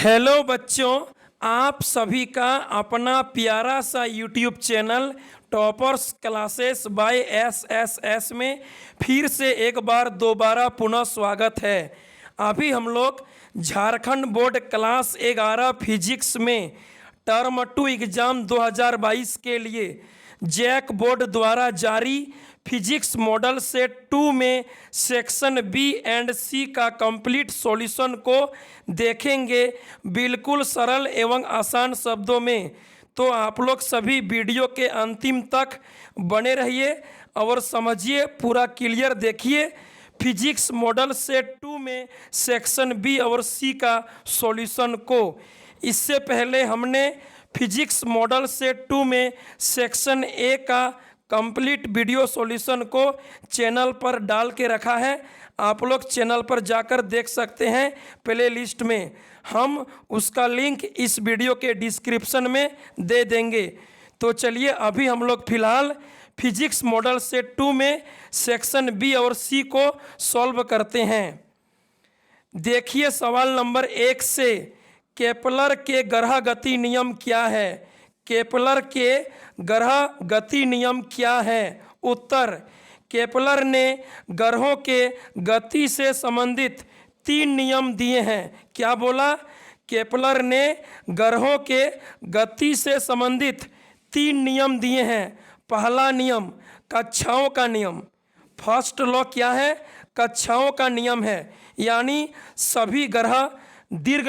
Hello बच्चों, आप सभी का अपना प्यारा सा YouTube channel toppers classes bye SSS में फिर से एक बार दोबारा पुनः स्वागत है। अभी हम लोग झारखंड बोर्ड क्लास 11 फिजिक्स में टर्म 2 एग्ज़ाम 2022 के लिए जैक बोर्ड द्वारा जारी फिजिक्स मॉडल सेट 2 में सेक्शन बी एंड सी का कंप्लीट सॉल्यूशन को देखेंगे बिल्कुल सरल एवं आसान शब्दों में। तो आप लोग सभी वीडियो के अंतिम तक बने रहिए और समझिए, पूरा क्लियर देखिए फिजिक्स मॉडल सेट 2 में सेक्शन बी और सी का सॉल्यूशन को। इससे पहले हमने फिजिक्स मॉडल सेट 2 में सेक्शन ए का कंप्लीट वीडियो सॉल्यूशन को चैनल पर डाल के रखा है। आप लोग चैनल पर जाकर देख सकते हैं प्ले लिस्ट में। हम उसका लिंक इस वीडियो के डिस्क्रिप्शन में दे देंगे। तो चलिए अभी हम लोग फिलहाल फिजिक्स मॉडल सेट 2 में सेक्शन बी और सी को सॉल्व करते हैं। देखिए सवाल नंबर 1 से, केपलर के ग्रह गति नियम क्या है? केपलर के ग्रह गति नियम क्या है? उत्तर, केपलर ने ग्रहों के गति से संबंधित 3 नियम दिए हैं। क्या बोला? केपलर ने ग्रहों के गति से संबंधित 3 नियम दिए हैं। पहला नियम कक्षाओं का नियम। फर्स्ट लॉ क्या है? कक्षाओं का नियम है, यानी सभी ग्रह दीर्घ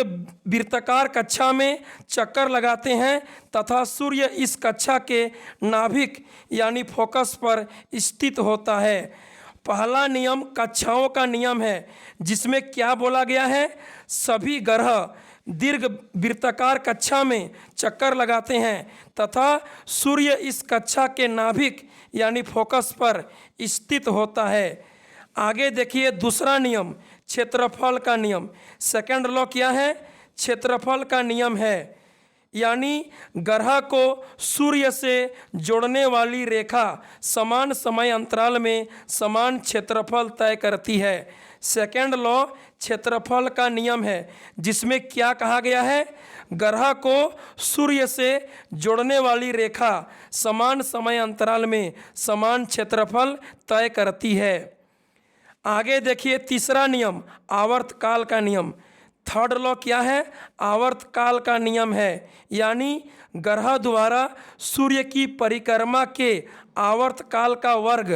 वृत्ताकार कक्षा में चक्कर लगाते हैं तथा सूर्य इस कक्षा के नाभिक यानी फोकस पर स्थित होता है। पहला नियम कक्षाओं का नियम है, जिसमें क्या बोला गया है? सभी ग्रह दीर्घ वृत्ताकार कक्षा में चक्कर लगाते हैं तथा सूर्य इस कक्षा के नाभिक यानी फोकस पर स्थित होता है। आगे देखिए दूसरा नियम क्षेत्रफल का नियम। सेकंड लॉ क्या है? क्षेत्रफल का नियम है, यानी ग्रह को सूर्य से जोड़ने वाली रेखा समान समय अंतराल में समान क्षेत्रफल तय करती है। सेकंड लॉ क्षेत्रफल का नियम है, जिसमें क्या कहा गया है? ग्रह को सूर्य से जोड़ने वाली रेखा समान समय अंतराल में समान क्षेत्रफल तय करती है। आगे देखिए तीसरा नियम आवर्तकाल का नियम। थर्ड लॉ क्या है? आवर्तकाल का नियम है, यानी ग्रह द्वारा सूर्य की परिक्रमा के आवर्तकाल का वर्ग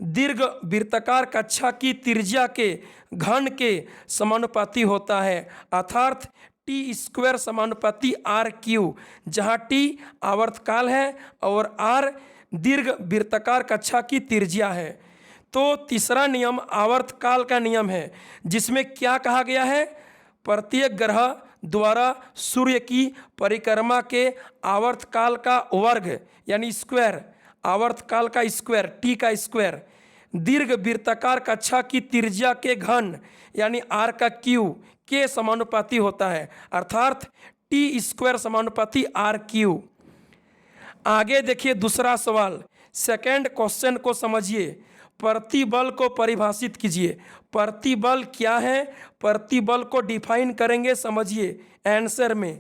दीर्घ वृत्ताकार कक्षा की त्रिज्या के घन के समानुपाती होता है, अर्थात टी स्क्वायर समानुपाती आर क्यू, जहाँ टी आवर्तकाल है और आर दीर्घ वृत्ताकार कक्षा की त्रिज्या है। तो तीसरा नियम आवर्तकाल का नियम है, जिसमें क्या कहा गया है? प्रत्येक ग्रह द्वारा सूर्य की परिक्रमा के आवर्तकाल का वर्ग यानी स्क्वायर, आवर्तकाल का स्क्वायर टी का स्क्वायर दीर्घ वृत्ताकार कक्षा की त्रिज्या के घन यानी आर का क्यू के समानुपाती होता है, अर्थात टी स्क्वायर समानुपाती आर क्यू। आगे देखिए दूसरा सवाल, सेकंड क्वेश्चन को समझिए। प्रतिबल को परिभाषित कीजिए। प्रतिबल क्या है? प्रतिबल को डिफाइन करेंगे, समझिए आंसर में।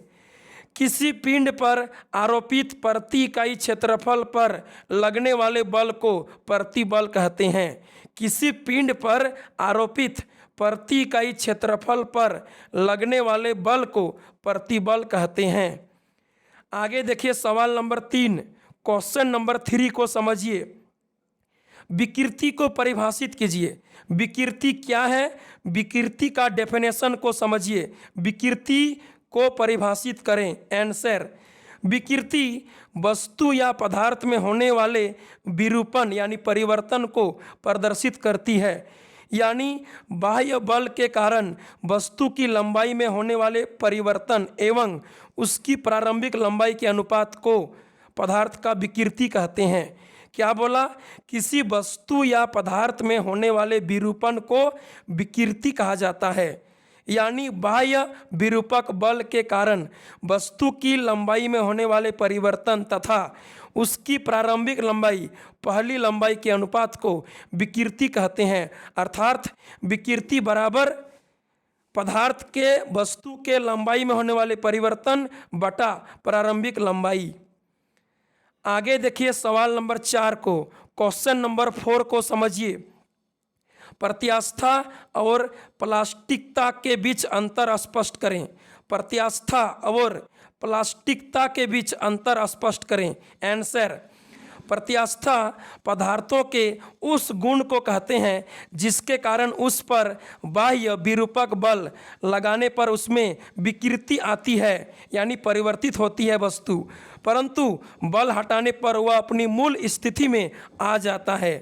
किसी पिंड पर आरोपित प्रति इकाई क्षेत्रफल पर लगने वाले बल को प्रतिबल कहते हैं। किसी पिंड पर आरोपित प्रति इकाई क्षेत्रफल पर लगने वाले बल को प्रतिबल कहते हैं। आगे देखिए सवाल नंबर 3, क्वेश्चन नंबर 3 को समझिए। विकृति को परिभाषित कीजिए। विकृति क्या है? विकृति का डेफिनेशन को समझिए। विकृति को परिभाषित करें। आंसर, विकृति वस्तु या पदार्थ में होने वाले विरूपण यानी परिवर्तन को प्रदर्शित करती है, यानी बाह्य बल के कारण वस्तु की लंबाई में होने वाले परिवर्तन एवं उसकी प्रारंभिक लंबाई के अनुपात को पदार्थ का विकृति कहते हैं। क्या बोला? किसी वस्तु या पदार्थ में होने वाले विरूपण को विकृति कहा जाता है, यानी बाह्य विरूपक बल के कारण वस्तु की लंबाई में होने वाले परिवर्तन तथा उसकी प्रारंभिक लंबाई पहली लंबाई के अनुपात को विकृति कहते हैं, अर्थात विकृति बराबर पदार्थ के वस्तु के लंबाई में होने वाले परिवर्तन बटा प्रारंभिक लंबाई। आगे देखिए सवाल नंबर 4 को, क्वेश्चन नंबर 4 को समझिए। प्रत्यास्था और प्लास्टिकता के बीच अंतर स्पष्ट करें। प्रत्यास्था और प्लास्टिकता के बीच अंतर स्पष्ट करें। आंसर, प्रत्यास्था पदार्थों के उस गुण को कहते हैं जिसके कारण उस पर बाह्य विरूपक बल लगाने पर उसमें विकृति आती है, यानी परिवर्तित होती है वस्तु, परंतु बल हटाने पर वह अपनी मूल स्थिति में आ जाता है।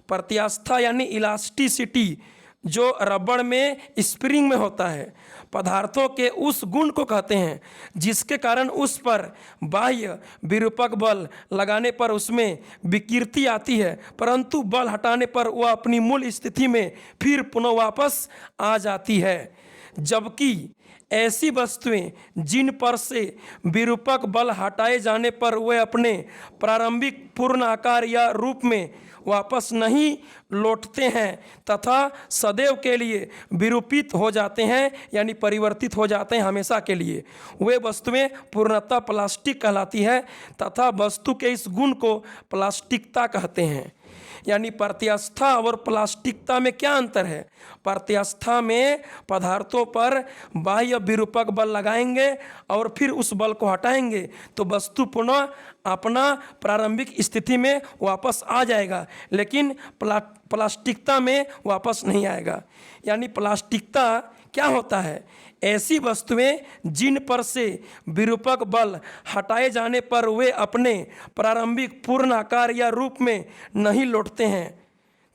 प्रत्यास्था यानी इलास्टिसिटी, जो रबड़ में स्प्रिंग में होता है, पदार्थों के उस गुण को कहते हैं जिसके कारण उस पर बाह्य विरूपक बल लगाने पर उसमें विकृति आती है, परंतु बल हटाने पर वह अपनी मूल स्थिति में फिर पुनः वापस आ जाती है। जबकि ऐसी वस्तुएं जिन पर से विरूपक बल हटाए जाने पर वे अपने प्रारंभिक पूर्ण आकार या रूप में वापस नहीं लौटते हैं तथा सदैव के लिए विरूपित हो जाते हैं, यानी परिवर्तित हो जाते हैं हमेशा के लिए, वे वस्तुएं पूर्णतः प्लास्टिक कहलाती है तथा वस्तु के इस गुण को प्लास्टिकता कहते हैं। यानी प्रत्यास्था और प्लास्टिकता में क्या अंतर है? प्रत्यास्था में पदार्थों पर बाह्य विरूपक बल लगाएंगे और फिर उस बल को हटाएंगे तो वस्तु पुनः अपना प्रारंभिक स्थिति में वापस आ जाएगा, लेकिन प्लास्टिकता में वापस नहीं आएगा। यानी प्लास्टिकता क्या होता है? ऐसी वस्तुएं जिन पर से विरूपक बल हटाए जाने पर वे अपने प्रारंभिक पूर्ण आकार या रूप में नहीं लौटते हैं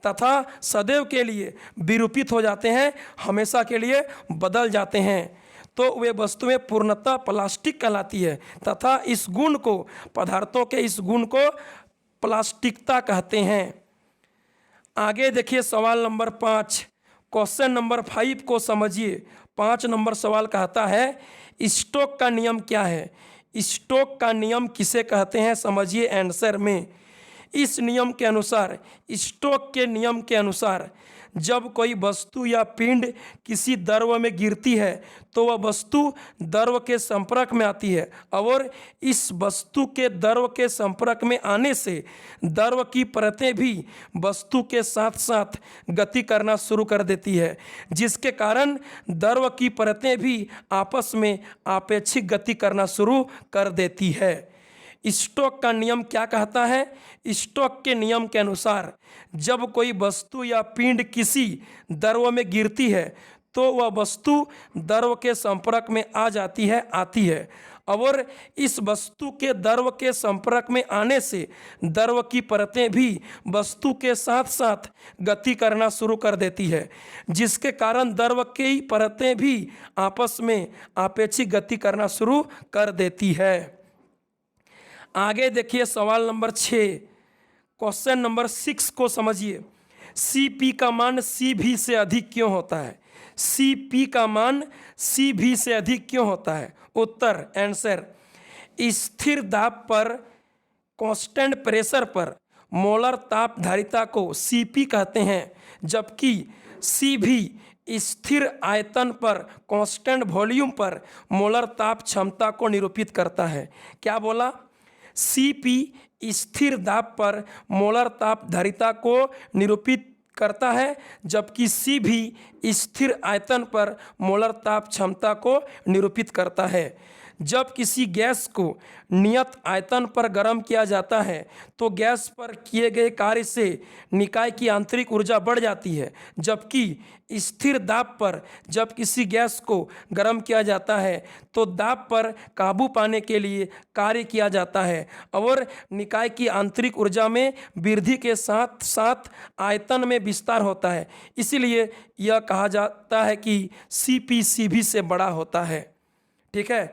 तथा सदैव के लिए विरूपित हो जाते हैं, हमेशा के लिए बदल जाते हैं, तो वे वस्तुएं पूर्णतः प्लास्टिक कहलाती है तथा इस गुण को, पदार्थों के इस गुण को प्लास्टिकता कहते हैं। आगे देखिए सवाल नंबर 5, क्वेश्चन नंबर 5 को समझिए। 5 नंबर सवाल कहता है स्टोक का नियम क्या है? स्टोक का नियम किसे कहते हैं समझिए आंसर में। इस नियम के अनुसार, स्टोक के नियम के अनुसार, जब कोई वस्तु या पिंड किसी द्रव में गिरती है तो वह वस्तु द्रव के संपर्क में आती है और इस वस्तु के द्रव के संपर्क में आने से द्रव की परतें भी वस्तु के साथ साथ गति करना शुरू कर देती है, जिसके कारण द्रव की परतें भी आपस में आपेक्षिक गति करना शुरू कर देती है। स्टोक का नियम क्या कहता है? स्टोक के नियम के अनुसार जब कोई वस्तु या पिंड किसी द्रव में गिरती है तो वह वस्तु द्रव के संपर्क में आती है और इस वस्तु के द्रव के संपर्क में आने से द्रव की परतें भी वस्तु के साथ साथ गति करना शुरू कर देती है, जिसके कारण द्रव की परतें भी आपस में आपेक्षिक गति करना शुरू कर देती है। आगे देखिए सवाल नंबर 6, क्वेश्चन नंबर 6 को समझिए। Cp का मान Cv से अधिक क्यों होता है? Cp का मान Cv से अधिक क्यों होता है? उत्तर, आंसर, स्थिर दाब पर, कांस्टेंट प्रेशर पर मोलर ताप धारिता को Cp कहते हैं, जबकि Cv स्थिर आयतन पर, कांस्टेंट वॉल्यूम पर मोलर ताप क्षमता को निरूपित करता है। क्या बोला? Cp स्थिर दाब पर मोलर ताप धारिता को निरूपित करता है, जबकि Cv स्थिर आयतन पर मोलर ताप क्षमता को निरूपित करता है। जब किसी गैस को नियत आयतन पर गर्म किया जाता है तो गैस पर किए गए कार्य से निकाय की आंतरिक ऊर्जा बढ़ जाती है, जबकि स्थिर दाब पर जब किसी गैस को गर्म किया जाता है तो दाब पर काबू पाने के लिए कार्य किया जाता है और निकाय की आंतरिक ऊर्जा में वृद्धि के साथ साथ आयतन में विस्तार होता है। इसलिए यह कहा जाता है कि Cp Cv से बड़ा होता है। ठीक है,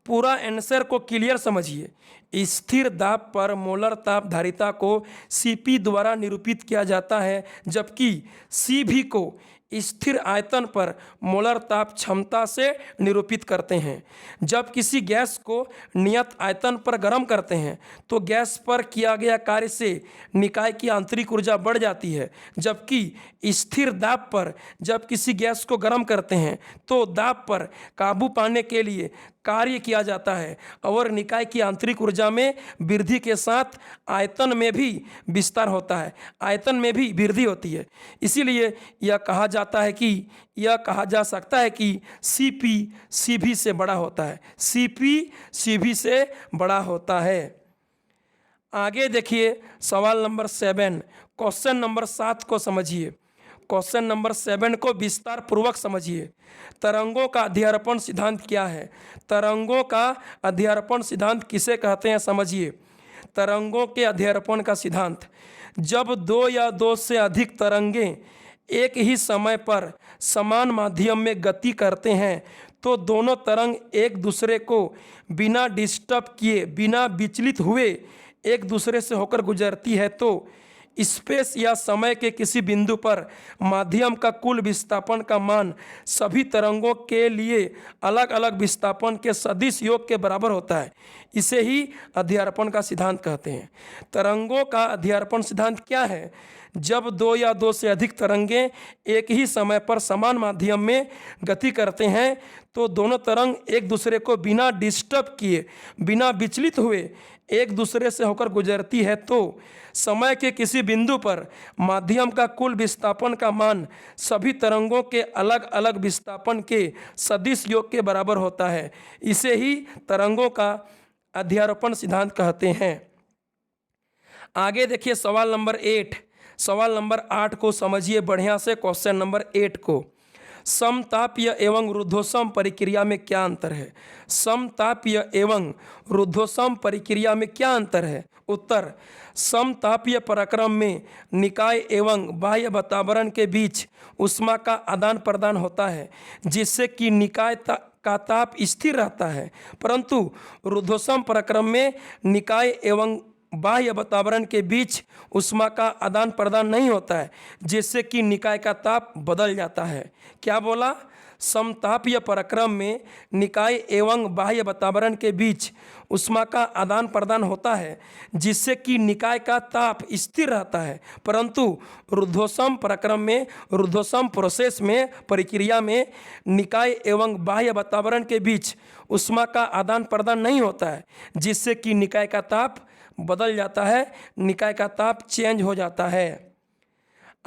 पूरा आंसर को क्लियर समझिए। स्थिर दाब पर मोलर ताप धारिता को Cp द्वारा निरूपित किया जाता है, जबकि Cv को स्थिर आयतन पर मोलर ताप क्षमता से निरूपित करते हैं। जब किसी गैस को नियत आयतन पर गर्म करते हैं तो गैस पर किया गया कार्य से निकाय की आंतरिक ऊर्जा बढ़ जाती है, जबकि स्थिर दाब पर जब किसी गैस को गर्म करते हैं तो दाब पर काबू पाने के लिए कार्य किया जाता है और निकाय की आंतरिक ऊर्जा में वृद्धि के साथ आयतन में भी विस्तार होता है, आयतन में भी वृद्धि होती है। इसीलिए यह कहा जा सकता है कि Cp Cv से बड़ा होता है, Cp Cv से बड़ा होता है। आगे देखिए सवाल नंबर 7, क्वेश्चन नंबर 7 को समझिए। क्वेश्चन नंबर 7 को विस्तार पूर्वक समझिए। तरंगों का अध्यारोपण सिद्धांत क्या है? तरंगों का अध्यारोपण सिद्धांत किसे कहते हैं समझिए। तरंगों के अध्यारोपण का सिद्धांत, जब दो या दो से अधिक तरंगें एक ही समय पर समान माध्यम में गति करते हैं तो दोनों तरंग एक दूसरे को बिना डिस्टर्ब किए, बिना विचलित हुए एक दूसरे से होकर गुजरती है तो स्पेस या समय के किसी बिंदु पर माध्यम का कुल विस्थापन का मान सभी तरंगों के लिए अलग अलग विस्थापन के सदिश योग के बराबर होता है। इसे ही अध्यारोपण का सिद्धांत कहते हैं। तरंगों का अध्यारोपण सिद्धांत क्या है? जब दो या दो से अधिक तरंगें एक ही समय पर समान माध्यम में गति करते हैं तो दोनों तरंग एक दूसरे को बिना डिस्टर्ब किए, बिना विचलित हुए एक दूसरे से होकर गुजरती है तो समय के किसी बिंदु पर माध्यम का कुल विस्थापन का मान सभी तरंगों के अलग अलग विस्थापन के सदिश योग के बराबर होता है। इसे ही तरंगों का अध्यारोपण सिद्धांत कहते हैं। आगे देखिए सवाल नंबर 8। सवाल नंबर 8 को समझिए बढ़िया से। क्वेश्चन नंबर 8 को, समतापीय एवं रुद्धोष्म प्रक्रिया में क्या अंतर है? समतापीय एवं रुद्धोष्म प्रक्रिया में क्या अंतर है? उत्तर, समतापीय प्रक्रम में निकाय एवं बाह्य वातावरण के बीच ऊष्मा का आदान प्रदान होता है जिससे कि निकाय का ताप स्थिर रहता है, परंतु रुद्धोष्म प्रक्रम में निकाय एवं बाह्य वातावरण के बीच ऊष्मा का आदान प्रदान नहीं होता है जिससे कि निकाय का ताप बदल जाता है। क्या बोला? समतापीय प्रक्रम में निकाय एवं बाह्य वातावरण के बीच ऊष्मा का आदान प्रदान होता है जिससे कि निकाय का ताप स्थिर रहता है, परंतु रुद्धोष्म प्रक्रम में, रुद्धोष्म प्रोसेस में, प्रक्रिया में निकाय एवं बाह्य वातावरण के बीच ऊष्मा का आदान प्रदान नहीं होता है जिससे कि निकाय का ताप बदल जाता है, निकाय का ताप चेंज हो जाता है।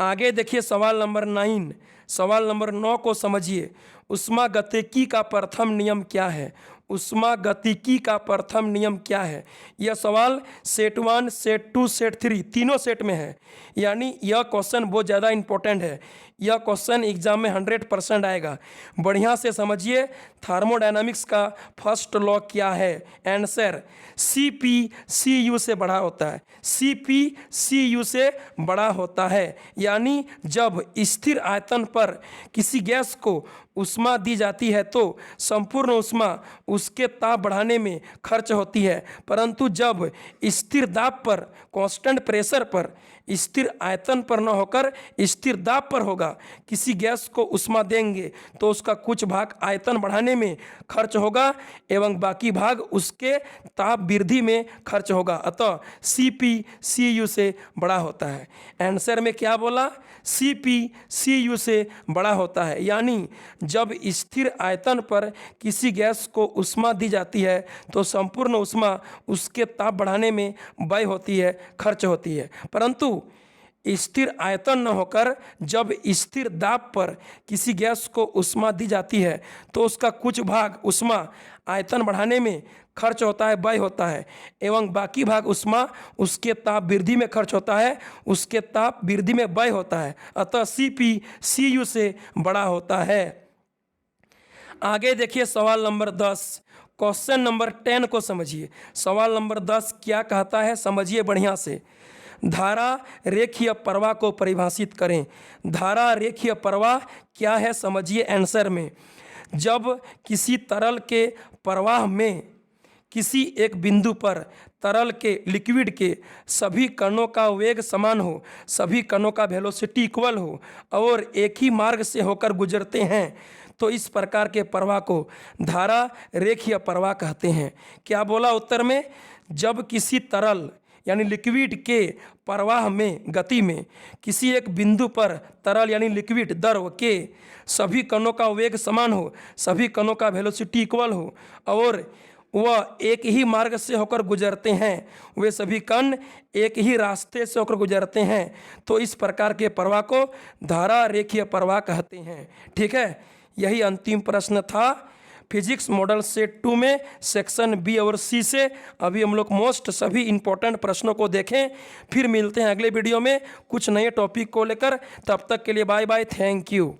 आगे देखिए सवाल नंबर 9। सवाल नंबर 9 को समझिए। ऊष्मागतिकी का प्रथम नियम क्या है? ऊष्मागतिकी का प्रथम नियम क्या है? यह सवाल सेट 1, सेट 2, सेट 3 तीनों सेट में है, यानी यह क्वेश्चन बहुत ज़्यादा इंपॉर्टेंट है। यह क्वेश्चन एग्जाम में 100% आएगा। बढ़िया से समझिए। थर्मोडायनामिक्स का फर्स्ट लॉ क्या है? आंसर, Cp Cu से बड़ा होता है। Cp Cu से बड़ा होता है, यानी जब स्थिर आयतन पर किसी गैस को ऊष्मा दी जाती है तो संपूर्ण ऊष्मा उसके ताप बढ़ाने में खर्च होती है, परंतु जब स्थिर दाब पर, कांस्टेंट प्रेशर पर, स्थिर आयतन पर न होकर स्थिर दाब पर होगा, किसी गैस को ऊष्मा देंगे तो उसका कुछ भाग आयतन बढ़ाने में खर्च होगा एवं बाकी भाग उसके ताप वृद्धि में खर्च होगा। अतः Cp Cu से बड़ा होता है। आंसर में क्या बोला? Cp Cu से बड़ा होता है, यानी जब स्थिर आयतन पर किसी गैस को ऊष्मा दी जाती है तो संपूर्ण ऊष्मा उसके ताप बढ़ाने में व्यय होती है, खर्च होती है, परंतु स्थिर आयतन न होकर जब स्थिर दाब पर किसी गैस को ऊष्मा दी जाती है तो उसका कुछ भाग ऊष्मा आयतन बढ़ाने में खर्च होता है, व्यय होता है, एवं बाकी भाग ऊष्मा उसके ताप वृद्धि में खर्च होता है, उसके ताप वृद्धि में व्यय होता है। अतः Cp Cu से बड़ा होता है। आगे देखिए सवाल नंबर 10। क्वेश्चन नंबर 10 को समझिए। सवाल नंबर 10 क्या कहता है समझिए बढ़िया से। धारा रेखीय प्रवाह को परिभाषित करें। धारा रेखीय प्रवाह क्या है समझिए आंसर में। जब किसी तरल के प्रवाह में किसी एक बिंदु पर तरल के लिक्विड के सभी कणों का वेग समान हो, सभी कणों का वेलोसिटी इक्वल हो और एक ही मार्ग से होकर गुजरते हैं तो इस प्रकार के प्रवाह को धारा रेखीय प्रवाह कहते हैं। क्या बोला उत्तर में? जब किसी तरल यानी लिक्विड के प्रवाह में गति में किसी एक बिंदु पर तरल यानी लिक्विड द्रव के सभी कणों का वेग समान हो, सभी कणों का वेलोसिटी इक्वल हो और वह एक ही मार्ग से होकर गुजरते हैं, वे सभी कण एक ही रास्ते से होकर गुजरते हैं तो इस प्रकार के प्रवाह को धारा रेखीय प्रवाह कहते हैं। ठीक है, यही अंतिम प्रश्न था फिजिक्स मॉडल सेट 2 में सेक्शन बी और सी से। अभी हम लोग मोस्ट सभी इंपॉर्टेंट प्रश्नों को देखें, फिर मिलते हैं अगले वीडियो में कुछ नए टॉपिक को लेकर। तब तक के लिए बाय बाय, थैंक यू।